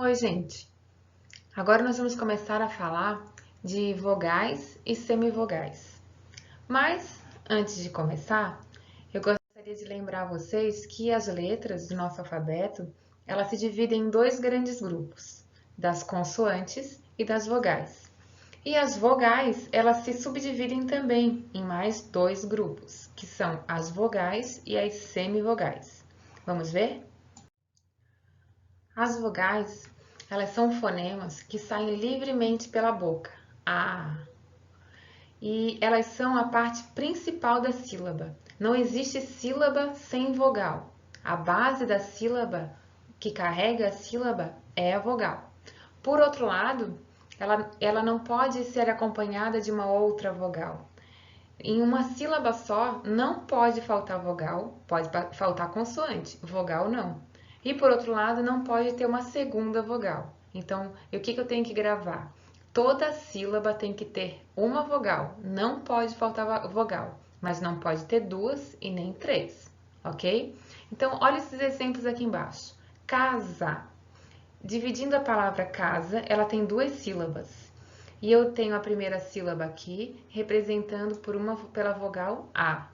Oi, gente! Agora nós vamos começar a falar de vogais e semivogais. Mas, antes de começar, eu gostaria de lembrar vocês que as letras do nosso alfabeto, elas se dividem em dois grandes grupos, das consoantes e das vogais. E as vogais, elas se subdividem também em mais dois grupos, que são as vogais e as semivogais. Vamos ver? As vogais, elas são fonemas que saem livremente pela boca, a, e elas são a parte principal da sílaba. Não existe sílaba sem vogal. A base da sílaba que carrega a sílaba é a vogal. Por outro lado, ela não pode ser acompanhada de uma outra vogal. Em uma sílaba só, não pode faltar vogal, pode faltar consoante, vogal não. E por outro lado, não pode ter uma segunda vogal. Então, o que eu tenho que gravar? Toda sílaba tem que ter uma vogal, não pode faltar vogal, mas não pode ter duas e nem três, ok? Então, olha esses exemplos aqui embaixo. Casa. Dividindo a palavra casa, ela tem duas sílabas. E eu tenho a primeira sílaba aqui, representando pela vogal A.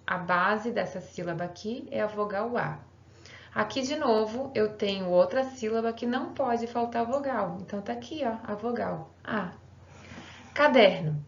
A base dessa sílaba aqui é a vogal A. Aqui, de novo, eu tenho outra sílaba que não pode faltar vogal. Então, tá aqui, ó, a vogal A. Caderno.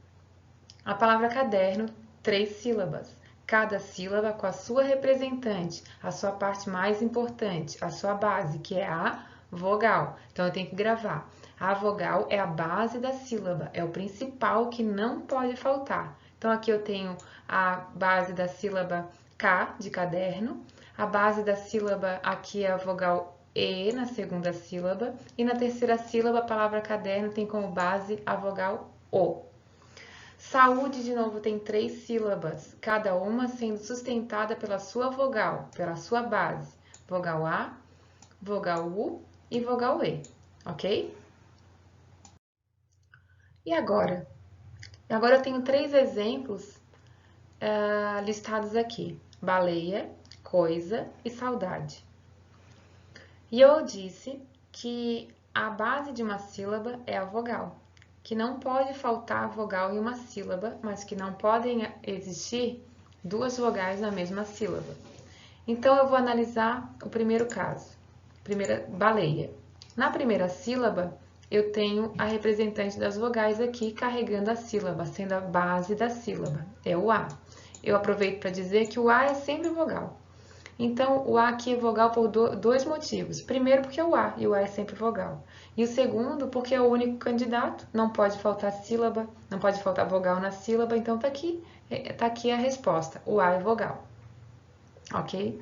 A palavra caderno, 3 sílabas. Cada sílaba com a sua representante, a sua parte mais importante, a sua base, que é a vogal. Então, eu tenho que gravar. A vogal é a base da sílaba, é o principal que não pode faltar. Então, aqui eu tenho a base da sílaba K, de caderno. A base da sílaba aqui é a vogal E na segunda sílaba. E na terceira sílaba, a palavra caderno tem como base a vogal O. Saúde, de novo, tem 3 sílabas, cada uma sendo sustentada pela sua vogal, pela sua base. Vogal A, vogal U e vogal E, ok? E agora? Agora eu tenho 3 exemplos listados aqui. Baleia, coisa e saudade. E eu disse que a base de uma sílaba é a vogal, que não pode faltar vogal em uma sílaba, mas que não podem existir duas vogais na mesma sílaba. Então, eu vou analisar o primeiro caso, primeira baleia. Na primeira sílaba, eu tenho a representante das vogais aqui carregando a sílaba, sendo a base da sílaba, é o A. Eu aproveito para dizer que o A é sempre vogal. Então, o A aqui é vogal por dois motivos. Primeiro, porque é o A, e o A é sempre vogal. E o segundo, porque é o único candidato, não pode faltar sílaba, não pode faltar vogal na sílaba, então tá aqui a resposta, o A é vogal. Ok?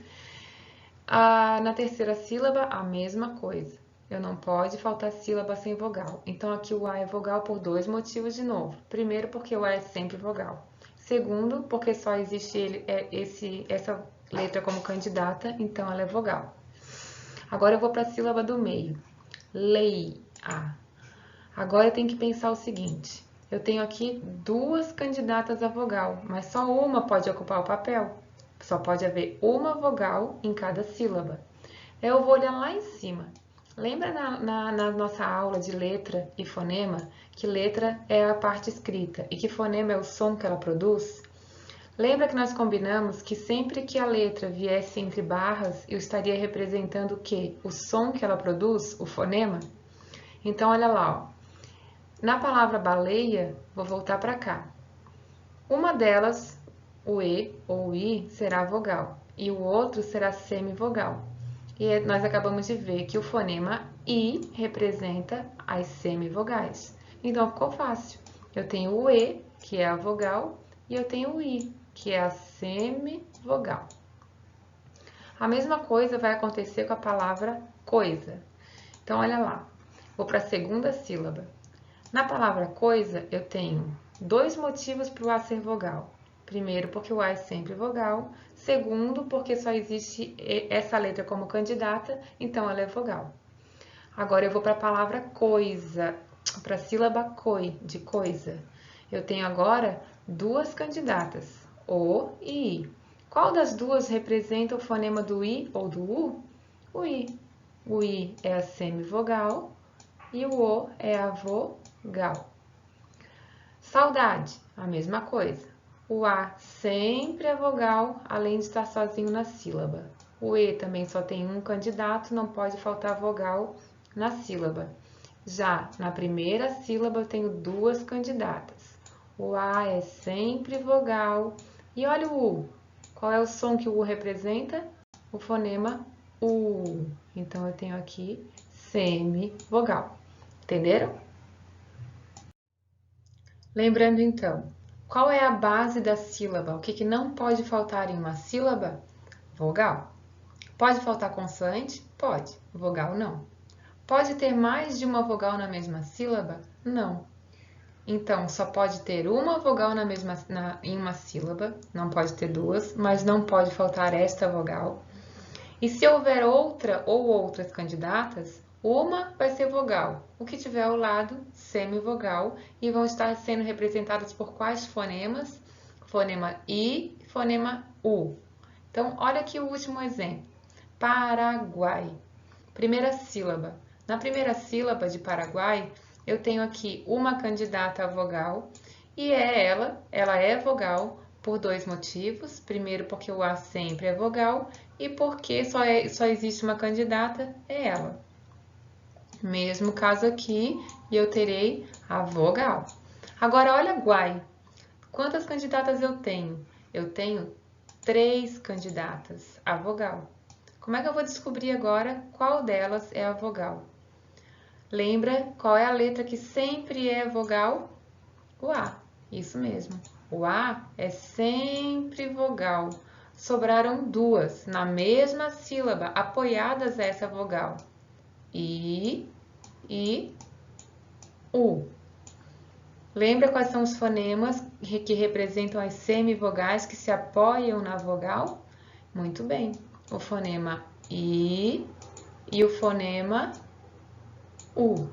Na terceira sílaba, a mesma coisa. Eu não pode faltar sílaba sem vogal. Então, aqui o A é vogal por 2 motivos de novo. Primeiro, porque o A é sempre vogal. Segundo, porque só existe essa letra como candidata, então ela é vogal. Agora eu vou para a sílaba do meio. Leia. Agora eu tenho que pensar o seguinte. Eu tenho aqui 2 candidatas a vogal, mas só uma pode ocupar o papel. Só pode haver uma vogal em cada sílaba. Eu vou olhar lá em cima. Lembra na nossa aula de letra e fonema, que letra é a parte escrita e que fonema é o som que ela produz? Lembra que nós combinamos que sempre que a letra viesse entre barras, eu estaria representando o quê? O som que ela produz, o fonema? Então, olha lá, ó. Na palavra baleia, vou voltar para cá. Uma delas, o E ou o I, será vogal e o outro será semivogal. E nós acabamos de ver que o fonema I representa as semivogais. Então, ficou fácil. Eu tenho o E, que é a vogal, e eu tenho o I, que é a semivogal. A mesma coisa vai acontecer com a palavra coisa. Então, olha lá. Vou para a segunda sílaba. Na palavra coisa, eu tenho 2 motivos para o A ser vogal. Primeiro, porque o A é sempre vogal. Segundo, porque só existe essa letra como candidata, então ela é vogal. Agora eu vou para a palavra coisa, para a sílaba coi, de coisa. Eu tenho agora 2 candidatas, O e I. Qual das duas representa o fonema do I ou do U? O I. O I é a semivogal e o O é a vogal. Saudade, a mesma coisa. O A sempre é vogal, além de estar sozinho na sílaba. O E também só tem um candidato, não pode faltar vogal na sílaba. Já na primeira sílaba eu tenho duas candidatas. O A é sempre vogal. E olha o U. Qual é o som que o U representa? O fonema U. Então eu tenho aqui semivogal. Entenderam? Lembrando então, qual é a base da sílaba? O que não pode faltar em uma sílaba? Vogal. Pode faltar consoante? Pode. Vogal não. Pode ter mais de uma vogal na mesma sílaba? Não. Então, só pode ter uma vogal em uma sílaba, não pode ter duas, mas não pode faltar esta vogal. E se houver outra ou outras candidatas, uma vai ser vogal, o que tiver ao lado, semivogal, e vão estar sendo representadas por quais fonemas? Fonema I e fonema U. Então, olha aqui o último exemplo. Paraguai. Primeira sílaba. Na primeira sílaba de Paraguai, eu tenho aqui uma candidata a vogal e ela é vogal por dois motivos. Primeiro, porque o A sempre é vogal e porque só existe uma candidata, é ela. Mesmo caso aqui, eu terei a vogal. Agora, olha Guai. Quantas candidatas eu tenho? Eu tenho 3 candidatas a vogal. Como é que eu vou descobrir agora qual delas é a vogal? Lembra qual é a letra que sempre é vogal? O A, isso mesmo. O A é sempre vogal. Sobraram duas na mesma sílaba, apoiadas a essa vogal. I e U. Lembra quais são os fonemas que representam as semivogais que se apoiam na vogal? Muito bem. O fonema I e o fonema U.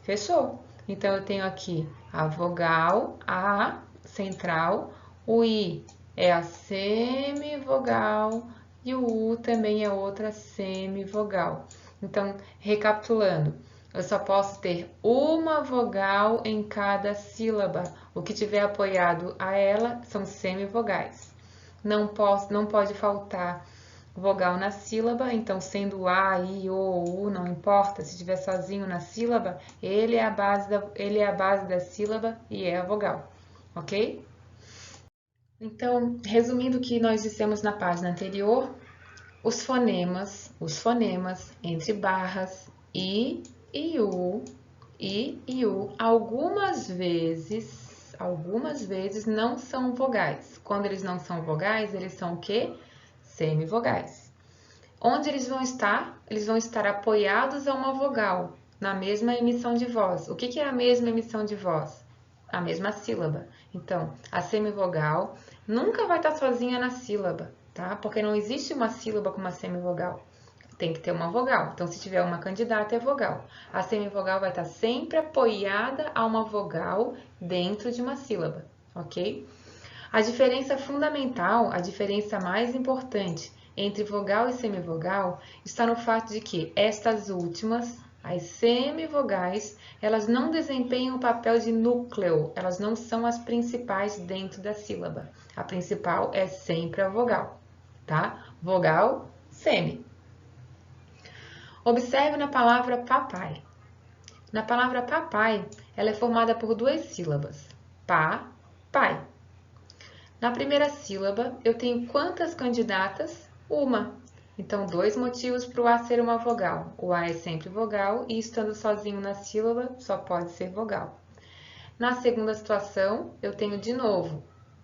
Fechou? Então, eu tenho aqui a vogal A central, o I é a semivogal e o U também é outra semivogal. Então, recapitulando, eu só posso ter uma vogal em cada sílaba. O que tiver apoiado a ela são semivogais. Não pode faltar vogal na sílaba, então sendo A, I, O, U, não importa, se estiver sozinho na sílaba, ele é a base da sílaba e é a vogal, ok? Então, resumindo o que nós dissemos na página anterior, os fonemas entre barras I e U, algumas vezes não são vogais. Quando eles não são vogais, eles são o quê? Semivogais. Onde eles vão estar? Eles vão estar apoiados a uma vogal, na mesma emissão de voz. O que é a mesma emissão de voz? A mesma sílaba. Então, a semivogal nunca vai estar sozinha na sílaba, tá? Porque não existe uma sílaba com uma semivogal. Tem que ter uma vogal. Então, se tiver uma candidata, é vogal. A semivogal vai estar sempre apoiada a uma vogal dentro de uma sílaba, ok? A diferença fundamental, a diferença mais importante entre vogal e semivogal está no fato de que estas últimas, as semivogais, elas não desempenham o papel de núcleo, elas não são as principais dentro da sílaba. A principal é sempre a vogal, tá? Vogal, semi. Observe na palavra papai. Na palavra papai, ela é formada por duas sílabas, pá, pai. Na primeira sílaba, eu tenho quantas candidatas? Uma. Então, 2 motivos para o A ser uma vogal. O A é sempre vogal e, estando sozinho na sílaba, só pode ser vogal. Na segunda situação, eu tenho de novo,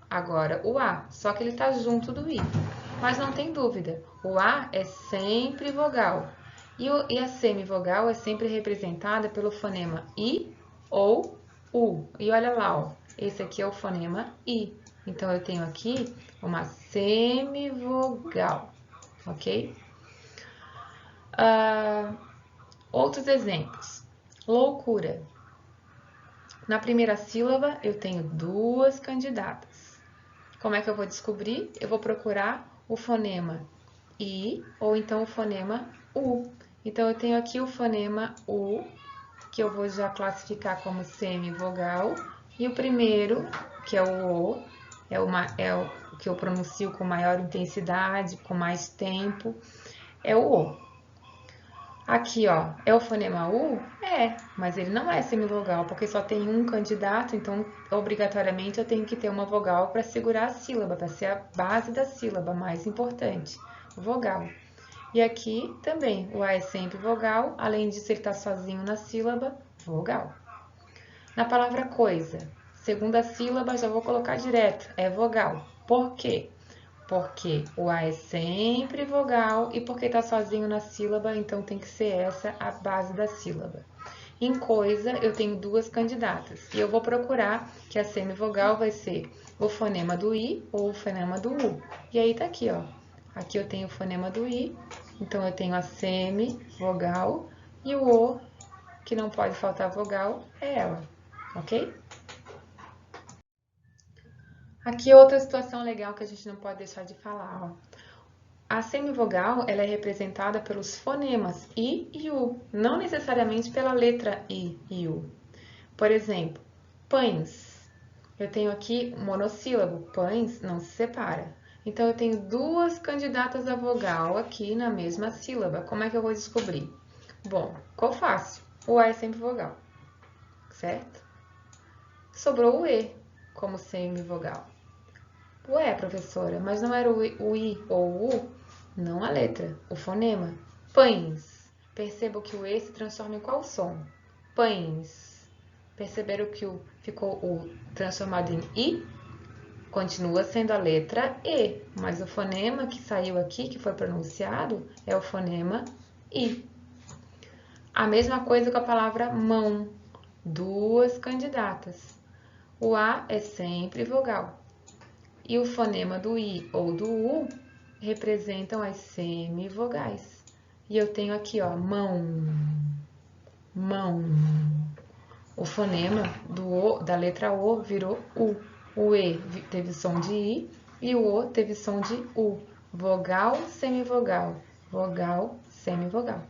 agora o A, só que ele está junto do I. Mas não tem dúvida, o A é sempre vogal. E a semivogal é sempre representada pelo fonema I ou U. E olha lá, ó, esse aqui é o fonema I. Então, eu tenho aqui uma semivogal, ok? Outros exemplos. Loucura. Na primeira sílaba, eu tenho 2 candidatas. Como é que eu vou descobrir? Eu vou procurar o fonema I ou então o fonema U. Então, eu tenho aqui o fonema U, que eu vou já classificar como semivogal, e o primeiro, que é o O, é o que eu pronuncio com maior intensidade, com mais tempo, é o O. Aqui, ó, é o fonema U? É, mas ele não é semivogal, porque só tem um candidato, então obrigatoriamente eu tenho que ter uma vogal para segurar a sílaba, para ser a base da sílaba mais importante, vogal. E aqui também, o A é sempre vogal, além disso ele está sozinho na sílaba, vogal. Na palavra coisa, segunda sílaba já vou colocar direto, é vogal. Por quê? Porque o A é sempre vogal e porque está sozinho na sílaba, então tem que ser essa a base da sílaba. Em coisa, eu tenho duas candidatas e eu vou procurar que a semivogal vai ser o fonema do I ou o fonema do U. E aí tá aqui, ó. Aqui eu tenho o fonema do I, então eu tenho a semivogal e o O, que não pode faltar vogal, é ela, ok? Aqui outra situação legal que a gente não pode deixar de falar, ó. A semivogal ela é representada pelos fonemas I e U, não necessariamente pela letra I e U. Por exemplo, pães. Eu tenho aqui um monossílabo, pães não se separa. Então, eu tenho duas candidatas a vogal aqui na mesma sílaba. Como é que eu vou descobrir? Bom, ficou fácil. O A é sempre vogal, certo? Sobrou o E como semivogal. Ué, professora, mas não era o I ou o U? Não a letra, o fonema. Pães. Perceba que o E se transforma em qual som? Pães. Perceberam que ficou o transformado em I? Continua sendo a letra E, mas o fonema que saiu aqui, que foi pronunciado, é o fonema I. A mesma coisa com a palavra mão. Duas candidatas. O A é sempre vogal. E o fonema do I ou do U representam as semivogais. E eu tenho aqui, ó, mão, mão. O fonema da letra O virou U. O E teve som de I e o O teve som de U. Vogal, semivogal. Vogal, semivogal.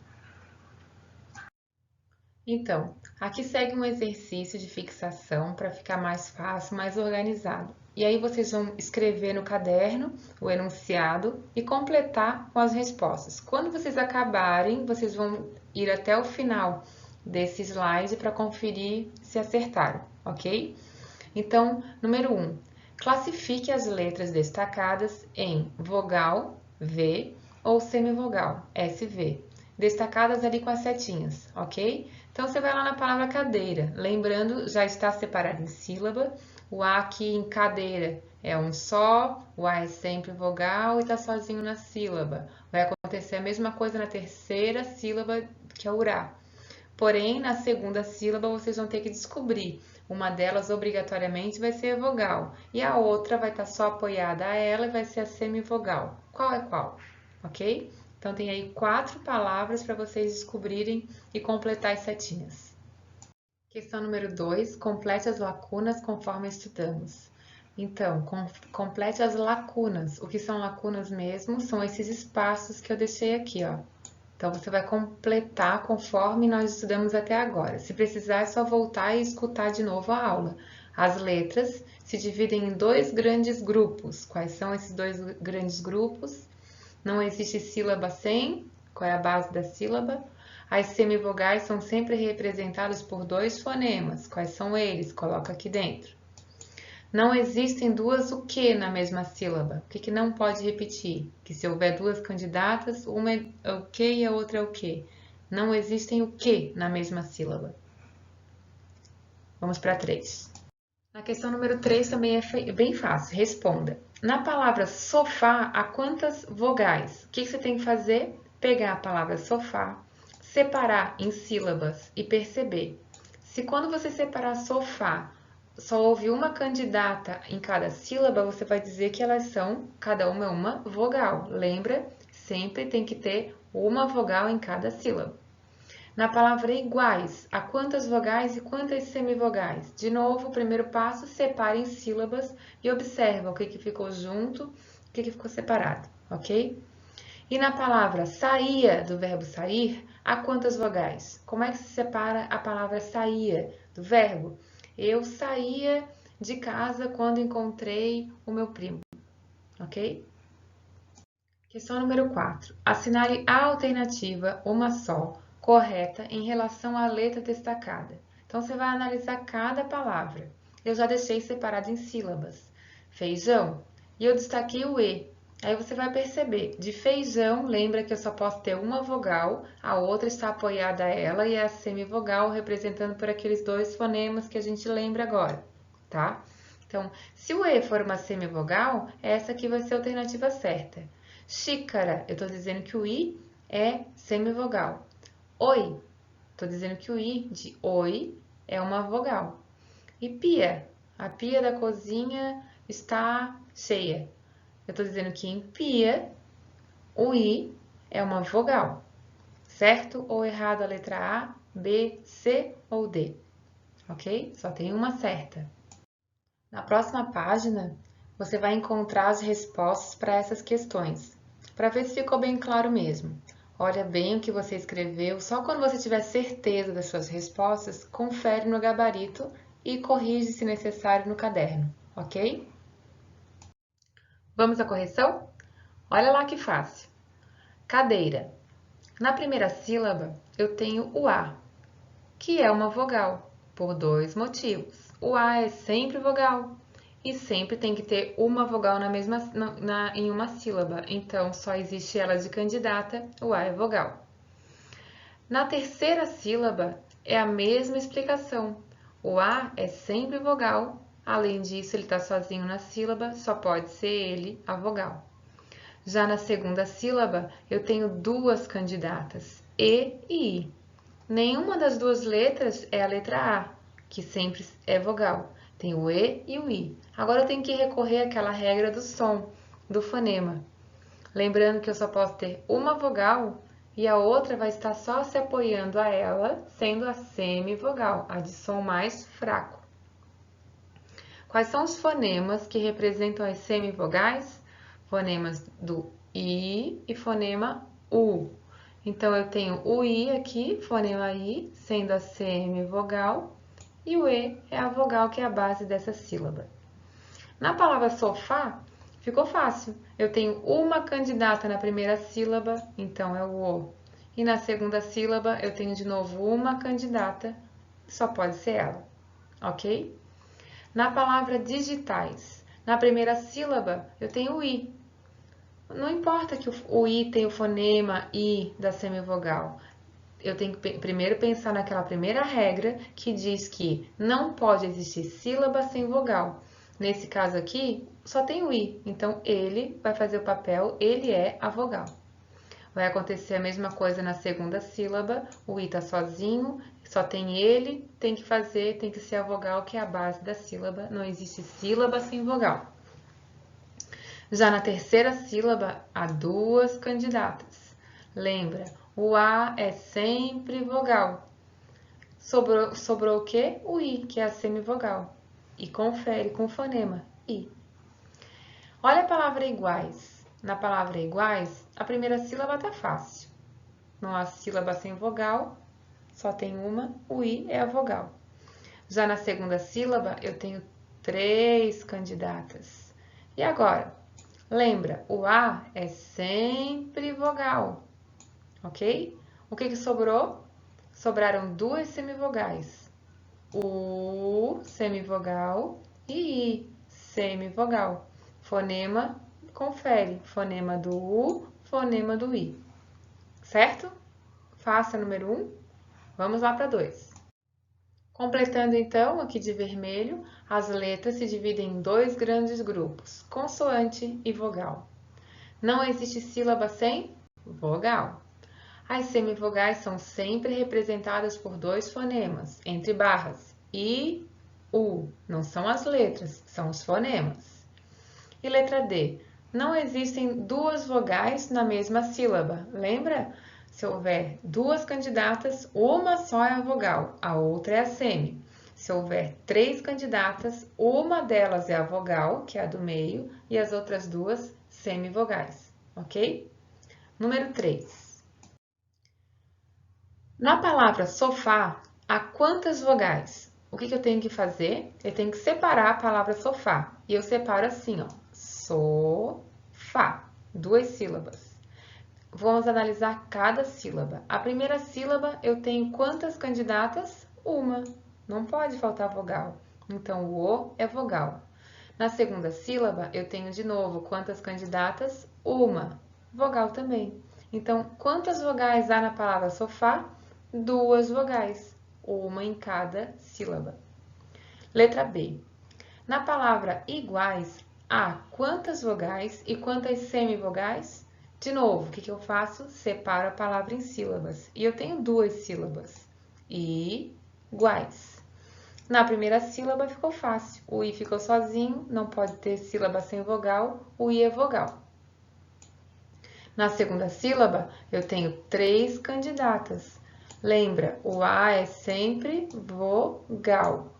Então, aqui segue um exercício de fixação para ficar mais fácil, mais organizado. E aí vocês vão escrever no caderno o enunciado e completar com as respostas. Quando vocês acabarem, vocês vão ir até o final desse slide para conferir se acertaram, ok? Então, número 1. Classifique as letras destacadas em vogal, V, ou semivogal, SV. Destacadas ali com as setinhas, ok? Então, você vai lá na palavra cadeira. Lembrando, já está separado em sílaba. O A aqui em cadeira é um só, o A é sempre vogal e está sozinho na sílaba. Vai acontecer a mesma coisa na terceira sílaba, que é o urá. Porém, na segunda sílaba, vocês vão ter que descobrir. Uma delas, obrigatoriamente, vai ser a vogal. E a outra vai estar só apoiada a ela e vai ser a semivogal. Qual é qual? Ok? Então, tem aí 4 palavras para vocês descobrirem e completar as setinhas. Questão número 2. Complete as lacunas conforme estudamos. Então, complete as lacunas. O que são lacunas mesmo? São esses espaços que eu deixei aqui, ó. Então, você vai completar conforme nós estudamos até agora. Se precisar, é só voltar e escutar de novo a aula. As letras se dividem em 2 grandes grupos. Quais são esses 2 grandes grupos? Não existe sílaba sem. Qual é a base da sílaba? As semivogais são sempre representadas por 2 fonemas. Quais são eles? Coloca aqui dentro. Não existem duas o que na mesma sílaba. O que não pode repetir? Que se houver 2 candidatas, uma é o que e a outra é o que. Não existem o que na mesma sílaba. Vamos para 3. Na questão número 3 também é bem fácil. Responda. Na palavra sofá, há quantas vogais? O que você tem que fazer? Pegar a palavra sofá, separar em sílabas e perceber. Se quando você separar sofá, só houve uma candidata em cada sílaba, você vai dizer que elas são, cada uma é uma vogal. Lembra? Sempre tem que ter uma vogal em cada sílaba. Na palavra iguais, há quantas vogais e quantas semivogais? De novo, o primeiro passo, separe em sílabas e observa o que ficou junto, o que ficou separado, ok? E na palavra saía, do verbo sair, há quantas vogais? Como é que se separa a palavra saía do verbo? Eu saía de casa quando encontrei o meu primo, ok? Questão número 4. Assinale a alternativa, uma só, correta em relação à letra destacada. Então, você vai analisar cada palavra. Eu já deixei separado em sílabas. Feijão. E eu destaquei o E. Aí você vai perceber, de feijão, lembra que eu só posso ter uma vogal, a outra está apoiada a ela e é a semivogal, representando por aqueles dois fonemas que a gente lembra agora, tá? Então, se o E for uma semivogal, essa aqui vai ser a alternativa certa. Xícara, eu estou dizendo que o I é semivogal. Oi, estou dizendo que o I de oi é uma vogal. E pia, a pia da cozinha está cheia. Eu estou dizendo que em pia, o I é uma vogal. Certo ou errado a letra A, B, C ou D? Ok? Só tem uma certa. Na próxima página, você vai encontrar as respostas para essas questões, para ver se ficou bem claro mesmo. Olha bem o que você escreveu, só quando você tiver certeza das suas respostas, confere no gabarito e corrige se necessário no caderno, ok? Vamos à correção? Olha lá que fácil. Cadeira. Na primeira sílaba, eu tenho o A, que é uma vogal, por dois motivos. O A é sempre vogal e sempre tem que ter uma vogal em uma sílaba, então só existe ela de candidata, o A é vogal. Na terceira sílaba é a mesma explicação. O A é sempre vogal, além disso ele está sozinho na sílaba, só pode ser ele a vogal. Já na segunda sílaba eu tenho duas candidatas, E e I. Nenhuma das duas letras é a letra A, que sempre é vogal. Tem o E e o I. Agora eu tenho que recorrer àquela regra do som, do fonema. Lembrando que eu só posso ter uma vogal e a outra vai estar só se apoiando a ela, sendo a semivogal, a de som mais fraco. Quais são os fonemas que representam as semivogais? Fonemas do I e fonema U. Então, eu tenho o I aqui, fonema I, sendo a semivogal, e o E é a vogal que é a base dessa sílaba. Na palavra sofá, ficou fácil. Eu tenho uma candidata na primeira sílaba, então é o O. E na segunda sílaba, eu tenho de novo uma candidata, só pode ser ela, ok? Na palavra digitais, na primeira sílaba, eu tenho o I. Não importa que o I tem o fonema I da semivogal. Eu tenho que primeiro pensar naquela primeira regra que diz que não pode existir sílaba sem vogal. Nesse caso aqui, só tem o I, então ele vai fazer o papel, ele é a vogal. Vai acontecer a mesma coisa na segunda sílaba, o I tá sozinho, só tem ele, tem que ser a vogal que é a base da sílaba, não existe sílaba sem vogal. Já na terceira sílaba, há duas candidatas. Lembra, o A é sempre vogal. Sobrou o quê? O I, que é a semivogal. E confere com o fonema I. Olha a palavra iguais. Na palavra iguais, a primeira sílaba tá fácil. Não há sílaba sem vogal, só tem uma, o I é a vogal. Já na segunda sílaba, eu tenho três candidatas. E agora? Lembra, o A é sempre vogal, ok? O que sobrou? Sobraram duas semivogais. U, semivogal, e I, semivogal. Fonema, confere, fonema do U, fonema do I. Certo? Faça número 1. Vamos lá para 2. Completando então, aqui de vermelho, as letras se dividem em dois grandes grupos, consoante e vogal. Não existe sílaba sem vogal. As semivogais são sempre representadas por dois fonemas, entre barras, I, U. Não são as letras, são os fonemas. E letra D. Não existem duas vogais na mesma sílaba. Lembra? Se houver duas candidatas, uma só é a vogal, a outra é a semi. Se houver três candidatas, uma delas é a vogal, que é a do meio, e as outras duas semivogais, ok? Número 3. Na palavra sofá, há quantas vogais? O que eu tenho que fazer? Eu tenho que separar a palavra sofá. E eu separo assim, ó. Sofá. 2 sílabas. Vamos analisar cada sílaba. A primeira sílaba, eu tenho quantas candidatas? Uma. Não pode faltar vogal. Então, o O é vogal. Na segunda sílaba, eu tenho de novo quantas candidatas? Uma. Vogal também. Então, quantas vogais há na palavra sofá? 2 vogais. Uma em cada sílaba. Letra B. Na palavra iguais, há quantas vogais e quantas semivogais? De novo, o que eu faço? Separo a palavra em sílabas. E eu tenho 2 sílabas. Iguais. Na primeira sílaba ficou fácil. O I ficou sozinho, não pode ter sílaba sem vogal. O I é vogal. Na segunda sílaba, eu tenho 3 candidatas. Lembra, o A é sempre vogal.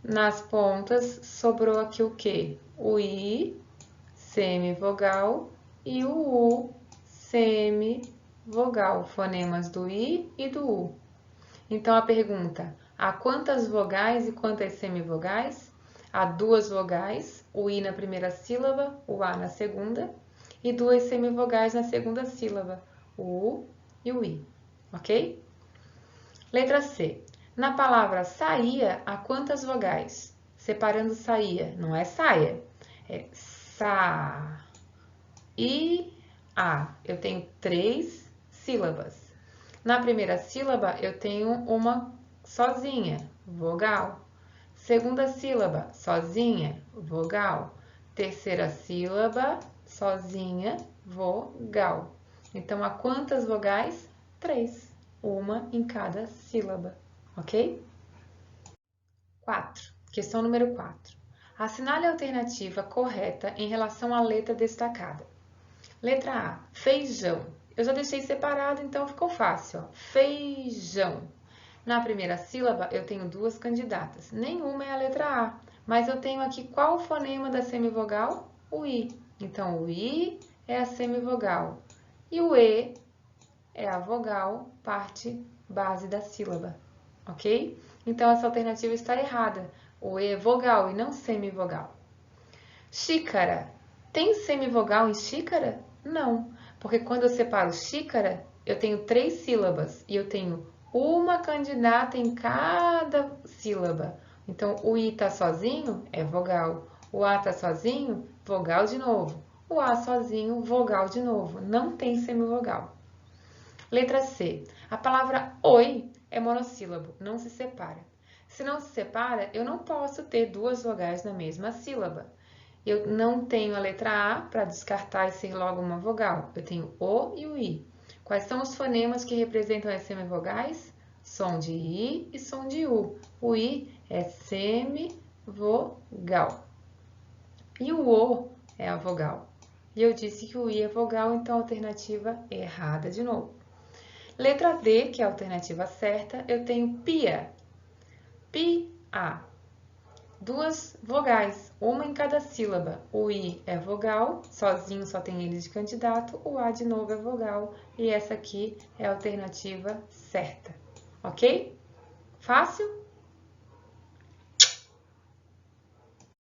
Nas pontas, sobrou aqui o quê? O I, semivogal, e o U, semivogal. Fonemas do I e do U. Então, a pergunta, há quantas vogais e quantas semivogais? Há 2 vogais, o I na primeira sílaba, o A na segunda, e 2 semivogais na segunda sílaba, o U e o I, ok? Letra C. Na palavra saía, há quantas vogais? Separando saía, não é saia, é sa, i, a. Eu tenho 3 sílabas. Na primeira sílaba, eu tenho uma sozinha, vogal. Segunda sílaba, sozinha, vogal. Terceira sílaba, sozinha, vogal. Então, há quantas vogais? 3. Uma em cada sílaba, ok? 4. Questão número 4. Assinale a alternativa correta em relação à letra destacada. Letra A, feijão. Eu já deixei separado, então ficou fácil, ó. Feijão. Na primeira sílaba, eu tenho 2 candidatas. Nenhuma é a letra A, mas eu tenho aqui qual o fonema da semivogal? O I. Então, o I é a semivogal e o E é a vogal, parte base da sílaba, ok? Então, essa alternativa está errada. O E é vogal e não semivogal. Xícara. Tem semivogal em xícara? Não, porque quando eu separo xícara, eu tenho 3 sílabas e eu tenho uma candidata em cada sílaba. Então, o I tá sozinho é vogal. O A tá sozinho, vogal de novo. O A sozinho, vogal de novo. Não tem semivogal. Letra C. A palavra oi é monossílabo, não se separa. Se não se separa, eu não posso ter 2 vogais na mesma sílaba. Eu não tenho a letra A para descartar e ser logo uma vogal. Eu tenho O e o I. Quais são os fonemas que representam as semivogais? Som de I e som de U. O I é semivogal. E o O é a vogal. E eu disse que o I é vogal, então a alternativa é errada de novo. Letra D, que é a alternativa certa, eu tenho pia. Pia. 2 vogais, uma em cada sílaba. O I é vogal, sozinho só tem ele de candidato. O A de novo é vogal. E essa aqui é a alternativa certa. Ok? Fácil?